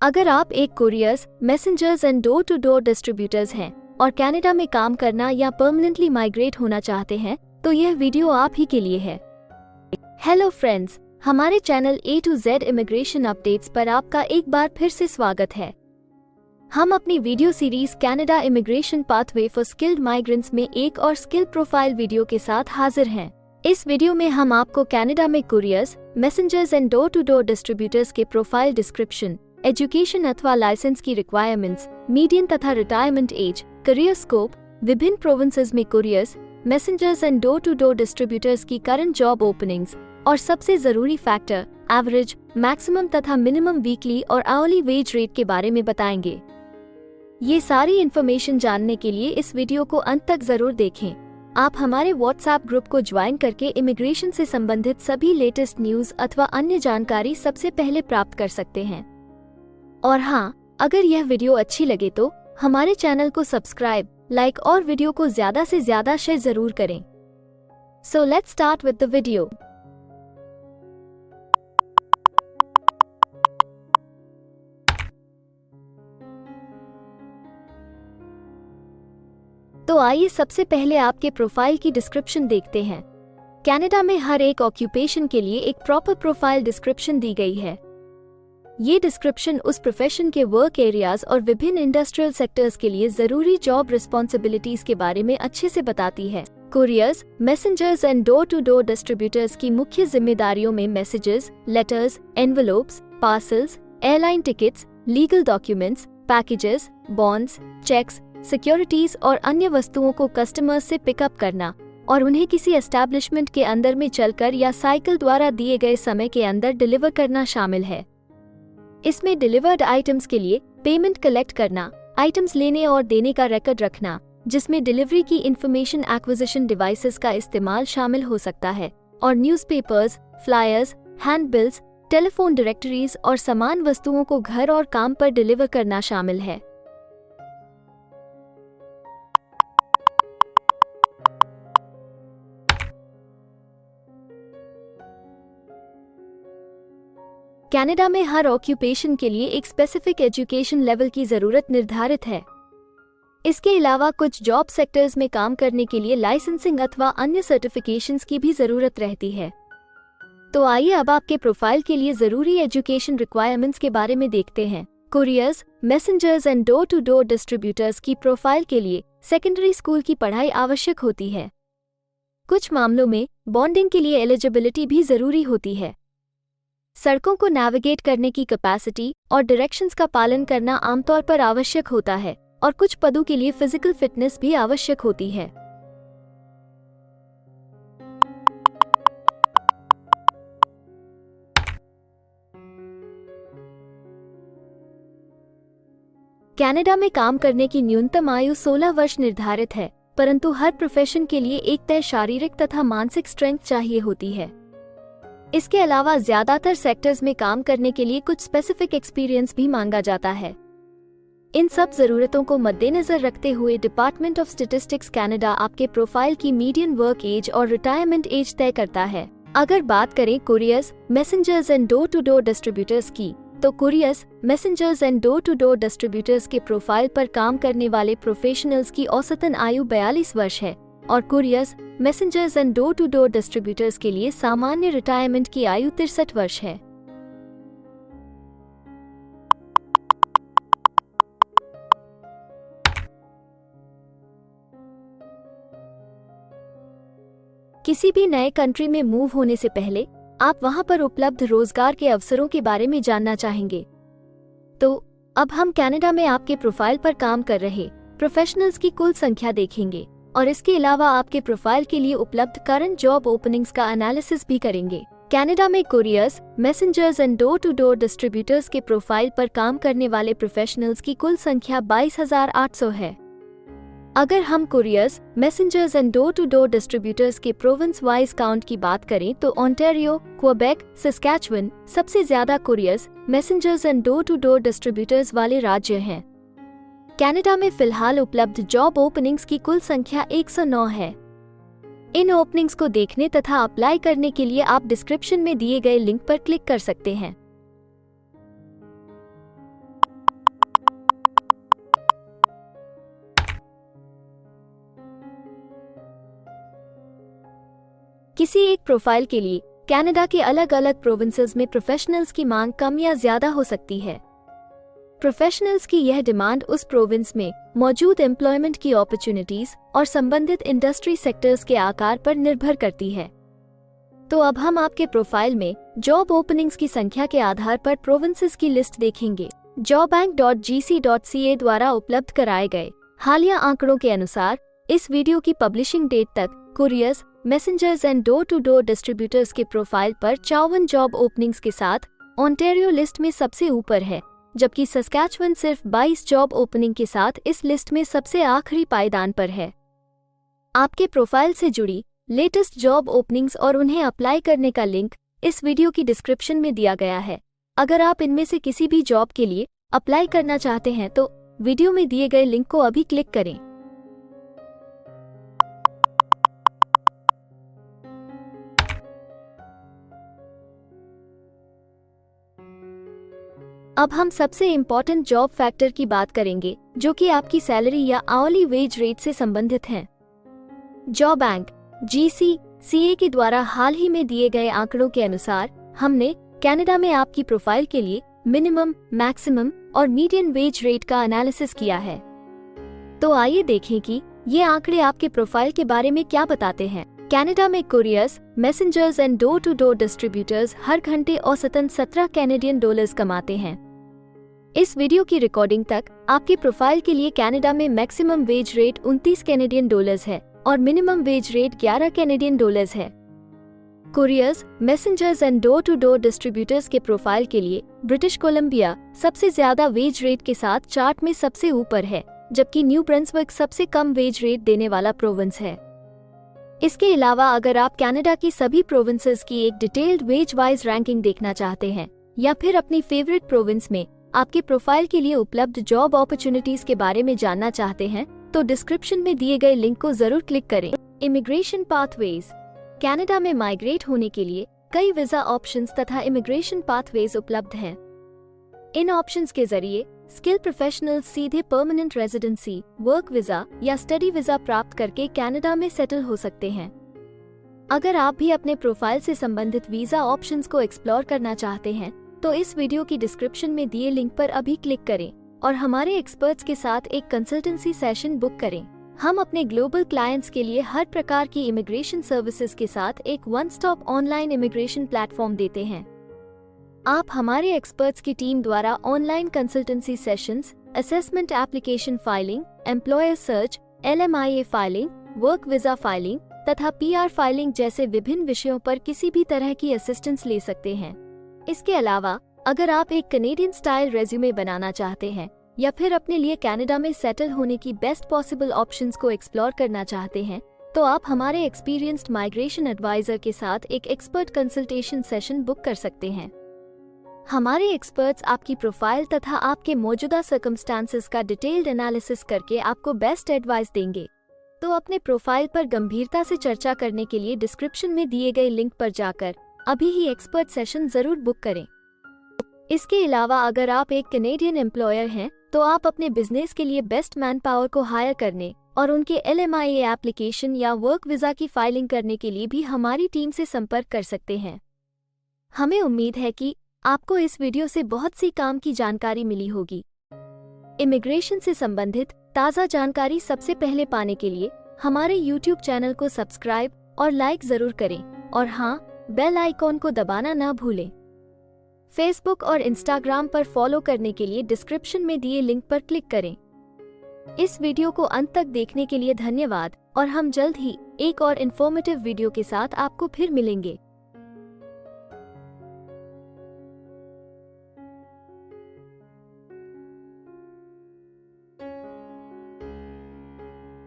अगर आप एक couriers, messengers and door to door distributors हैं और कनाडा में काम करना या परमानेंटली माइग्रेट होना चाहते हैं तो यह वीडियो आप ही के लिए है। हेलो फ्रेंड्स, हमारे channel A to Z immigration updates पर आपका एक बार फिर से स्वागत है। हम अपनी video series Canada immigration pathway for skilled migrants में एक और स्किल प्रोफाइल वीडियो के साथ हाजिर हैं। इस वीडियो में हम आपको कनाडा में couriers, messengers and door to door distributors के प्रोफाइल डिस्क्रिप्शन, एजुकेशन अथवा लाइसेंस की रिक्वायरमेंट्स, मीडियन तथा रिटायरमेंट एज, करियर स्कोप, विभिन्न प्रोविंसेस में couriers, messengers and door to door distributors की करंट जॉब ओपनिंग्स और सबसे जरूरी फैक्टर एवरेज, मैक्सिमम तथा मिनिमम वीकली और आवरली वेज रेट के बारे में बताएंगे। ये सारी इन्फॉर्मेशन जानने के लिए इस वीडियो को अंत तक जरूर देखें। आप हमारे व्हाट्सएप ग्रुप को ज्वाइन करके इमिग्रेशन से संबंधित सभी लेटेस्ट न्यूज अथवा अन्य जानकारी सबसे पहले प्राप्त कर सकते हैं। और हाँ, अगर यह वीडियो अच्छी लगे तो हमारे चैनल को सब्सक्राइब, लाइक और वीडियो को ज्यादा से ज्यादा शेयर जरूर करें। So let's start with the video. तो आइए सबसे पहले आपके प्रोफाइल की डिस्क्रिप्शन देखते हैं। कनाडा में हर एक ऑक्यूपेशन के लिए एक प्रॉपर प्रोफाइल डिस्क्रिप्शन दी गई है। ये डिस्क्रिप्शन उस प्रोफेशन के वर्क एरियाज और विभिन्न इंडस्ट्रियल सेक्टर्स के लिए जरूरी जॉब रिस्पॉन्सिबिलिटीज के बारे में अच्छे से बताती है। Couriers, messengers and door to door distributors की मुख्य जिम्मेदारियों में messages, letters, envelopes, parcels, airline tickets, legal documents, packages, bonds, cheques, securities और अन्य वस्तुओं को कस्टमर्स से पिकअप करना और उन्हें किसी एस्टैब्लिशमेंट के अंदर में चलकर या साइकिल द्वारा दिए गए समय के अंदर डिलीवर करना शामिल है। इसमें डिलीवर्ड आइटम्स के लिए पेमेंट कलेक्ट करना, आइटम्स लेने और देने का रिकॉर्ड रखना, जिसमें डिलीवरी की इंफॉर्मेशन एक्विजिशन डिवाइसेस का इस्तेमाल शामिल हो सकता है, और न्यूज़पेपर्स, फ्लायर्स, हैंडबिल्स, टेलीफोन डायरेक्टरीज और समान वस्तुओं को घर और काम पर डिलीवर करना शामिल है। कनाडा में हर ऑक्यूपेशन के लिए एक स्पेसिफिक एजुकेशन लेवल की जरूरत निर्धारित है। इसके अलावा कुछ जॉब सेक्टर्स में काम करने के लिए लाइसेंसिंग अथवा अन्य सर्टिफिकेशंस की भी जरूरत रहती है। तो आइए अब आपके प्रोफाइल के लिए जरूरी एजुकेशन रिक्वायरमेंट्स के बारे में देखते हैं। Couriers, messengers and door to door distributors की प्रोफाइल के लिए सेकेंडरी स्कूल की पढ़ाई आवश्यक होती है। कुछ मामलों में बॉन्डिंग के लिए एलिजिबिलिटी भी जरूरी होती है। सड़कों को नेविगेट करने की कैपेसिटी और डायरेक्शंस का पालन करना आमतौर पर आवश्यक होता है, और कुछ पदों के लिए फिजिकल फिटनेस भी आवश्यक होती है। कनाडा में काम करने की न्यूनतम आयु 16 वर्ष निर्धारित है, परंतु हर प्रोफेशन के लिए एक तय शारीरिक तथा मानसिक स्ट्रेंथ चाहिए होती है। इसके अलावा ज्यादातर सेक्टर्स में काम करने के लिए कुछ स्पेसिफिक एक्सपीरियंस भी मांगा जाता है। इन सब जरूरतों को मद्देनजर रखते हुए डिपार्टमेंट ऑफ स्टैटिस्टिक्स कनाडा आपके प्रोफाइल की मीडियन वर्क एज और रिटायरमेंट एज तय करता है। अगर बात करें couriers, messengers and door to door distributors की, तो couriers, messengers and door to door distributors के प्रोफाइल पर काम करने वाले प्रोफेशनल्स की औसतन आयु 42 वर्ष है, और couriers, messengers and door to door distributors के लिए सामान्य रिटायरमेंट की आयु 63 वर्ष है। किसी भी नए कंट्री में मूव होने से पहले आप वहां पर उपलब्ध रोजगार के अवसरों के बारे में जानना चाहेंगे। तो अब हम कनाडा में आपके प्रोफाइल पर काम कर रहे प्रोफेशनल्स की कुल संख्या देखेंगे, और इसके अलावा आपके प्रोफाइल के लिए उपलब्ध करंट जॉब ओपनिंग्स का एनालिसिस भी करेंगे। कनाडा में couriers, messengers and door to door distributors के प्रोफाइल पर काम करने वाले प्रोफेशनल्स की कुल संख्या 22,800 है। अगर हम couriers, messengers and door to door distributors के प्रोविंस वाइज काउंट की बात करें तो ओंटारियो, क्वेबेक, सस्कैचुअन सबसे ज्यादा couriers, messengers and door to door distributors वाले राज्य हैं। कनाडा में फिलहाल उपलब्ध जॉब ओपनिंग्स की कुल संख्या 109 है। इन ओपनिंग्स को देखने तथा अप्लाई करने के लिए आप डिस्क्रिप्शन में दिए गए लिंक पर क्लिक कर सकते हैं। किसी एक प्रोफाइल के लिए कनाडा के अलग अलग प्रोविंसेस में प्रोफेशनल्स की मांग कम या ज्यादा हो सकती है। प्रोफेशनल्स की यह डिमांड उस प्रोविंस में मौजूद एम्प्लॉयमेंट की अपॉर्चुनिटीज और संबंधित इंडस्ट्री सेक्टर्स के आकार पर निर्भर करती है। तो अब हम आपके प्रोफाइल में जॉब ओपनिंग्स की संख्या के आधार पर प्रोविंसेस की लिस्ट देखेंगे। jobbank.gc.ca द्वारा उपलब्ध कराए गए हालिया आंकड़ों के अनुसार इस वीडियो की पब्लिशिंग डेट तक couriers, messengers and door to door distributors के प्रोफाइल पर 54 जॉब ओपनिंग्स के साथ ओंटारियो लिस्ट में सबसे ऊपर है, जबकि सस्कैचुअन सिर्फ 22 जॉब ओपनिंग के साथ इस लिस्ट में सबसे आखिरी पायदान पर है। आपके प्रोफाइल से जुड़ी लेटेस्ट जॉब ओपनिंग्स और उन्हें अप्लाई करने का लिंक इस वीडियो की डिस्क्रिप्शन में दिया गया है। अगर आप इनमें से किसी भी जॉब के लिए अप्लाई करना चाहते हैं तो वीडियो में दिए गए लिंक को अभी क्लिक करें। अब हम सबसे इम्पोर्टेंट जॉब फैक्टर की बात करेंगे, जो कि आपकी सैलरी या आवरली वेज रेट से संबंधित हैं। jobbank.gc.ca के द्वारा हाल ही में दिए गए आंकड़ों के अनुसार हमने कनाडा में आपकी प्रोफाइल के लिए मिनिमम, मैक्सिमम और मीडियन वेज रेट का एनालिसिस किया है। तो आइए देखें कि ये आंकड़े आपके प्रोफाइल के बारे में क्या बताते हैं। कनाडा में couriers, messengers and door to door distributors हर घंटे औसतन 17 कैनेडियन डॉलर्स कमाते हैं। इस वीडियो की रिकॉर्डिंग तक आपके प्रोफाइल के लिए कनाडा में maximum wage rate 29 Canadian dollars है और minimum wage rate 11 Canadian dollars है। Couriers, messengers and door to door distributors के प्रोफाइल के लिए ब्रिटिश कोलंबिया सबसे ज्यादा वेज रेट के साथ चार्ट में सबसे ऊपर है, जबकि न्यू ब्रंसविक सबसे कम वेज रेट देने वाला प्रोविंस है। इसके अलावा अगर आप कनाडा की सभी प्रोविंसेस की एक डिटेल्ड वेज वाइज रैंकिंग देखना चाहते हैं या फिर अपनी फेवरेट प्रोविंस में आपके प्रोफाइल के लिए उपलब्ध जॉब अपॉर्चुनिटीज के बारे में जानना चाहते हैं तो डिस्क्रिप्शन में दिए गए लिंक को जरूर क्लिक करें। Immigration pathways. कनाडा में माइग्रेट होने के लिए कई वीजा ऑप्शंस तथा इमिग्रेशन पाथवेज उपलब्ध हैं। इन ऑप्शंस के जरिए स्किल प्रोफेशनल्स सीधे परमानेंट रेजिडेंसी, वर्क वीजा या स्टडी वीजा प्राप्त करके कनाडा में सेटल हो सकते हैं। अगर आप भी अपने प्रोफाइल से संबंधित वीजा ऑप्शंस को एक्सप्लोर करना चाहते हैं तो इस वीडियो की डिस्क्रिप्शन में दिए लिंक पर अभी क्लिक करें और हमारे एक्सपर्ट्स के साथ एक कंसल्टेंसी सेशन बुक करें। हम अपने ग्लोबल क्लाइंट्स के लिए हर प्रकार की इमिग्रेशन सर्विसेज के साथ एक one stop online immigration platform देते हैं। आप हमारे एक्सपर्ट्स की टीम द्वारा online consultancy sessions, assessment application filing, employer search, LMIA filing, work visa filing तथा PR फाइलिंग जैसे विभिन्न विषयों पर किसी भी तरह की असिस्टेंस ले सकते हैं। इसके अलावा अगर आप एक कनेडियन स्टाइल रेज्यूमे बनाना चाहते हैं या फिर अपने लिए कनाडा में सेटल होने की बेस्ट पॉसिबल ऑप्शंस को एक्सप्लोर करना चाहते हैं तो आप हमारे एक्सपीरियंस्ड माइग्रेशन एडवाइजर के साथ एक एक्सपर्ट कंसल्टेशन सेशन बुक कर सकते हैं। हमारे एक्सपर्ट्स आपकी प्रोफाइल तथा आपके मौजूदा सर्कमस्टांसेस का डिटेल्ड एनालिसिस करके आपको बेस्ट एडवाइस देंगे। तो अपने प्रोफाइल पर गंभीरता से चर्चा करने के लिए डिस्क्रिप्शन में दिए गए लिंक पर जाकर अभी ही एक्सपर्ट सेशन जरूर बुक करें। इसके अलावा अगर आप एक कनेडियन एम्प्लॉयर हैं तो आप अपने बिजनेस के लिए बेस्ट मैन पावर को हायर करने और उनके LMIA एप्लीकेशन या वर्क वीजा की फाइलिंग करने के लिए भी हमारी टीम से संपर्क कर सकते हैं। हमें उम्मीद है कि आपको इस वीडियो से बहुत सी काम की जानकारी मिली होगी। इमिग्रेशन से संबंधित ताज़ा जानकारी सबसे पहले पाने के लिए हमारे YouTube चैनल को सब्सक्राइब और लाइक जरूर करें और हाँ, बेल आइकॉन को दबाना ना भूलें। फेसबुक और इंस्टाग्राम पर फॉलो करने के लिए डिस्क्रिप्शन में दिए लिंक पर क्लिक करें। इस वीडियो को अंत तक देखने के लिए धन्यवाद और हम जल्द ही एक और इन्फॉर्मेटिव वीडियो के साथ आपको फिर मिलेंगे।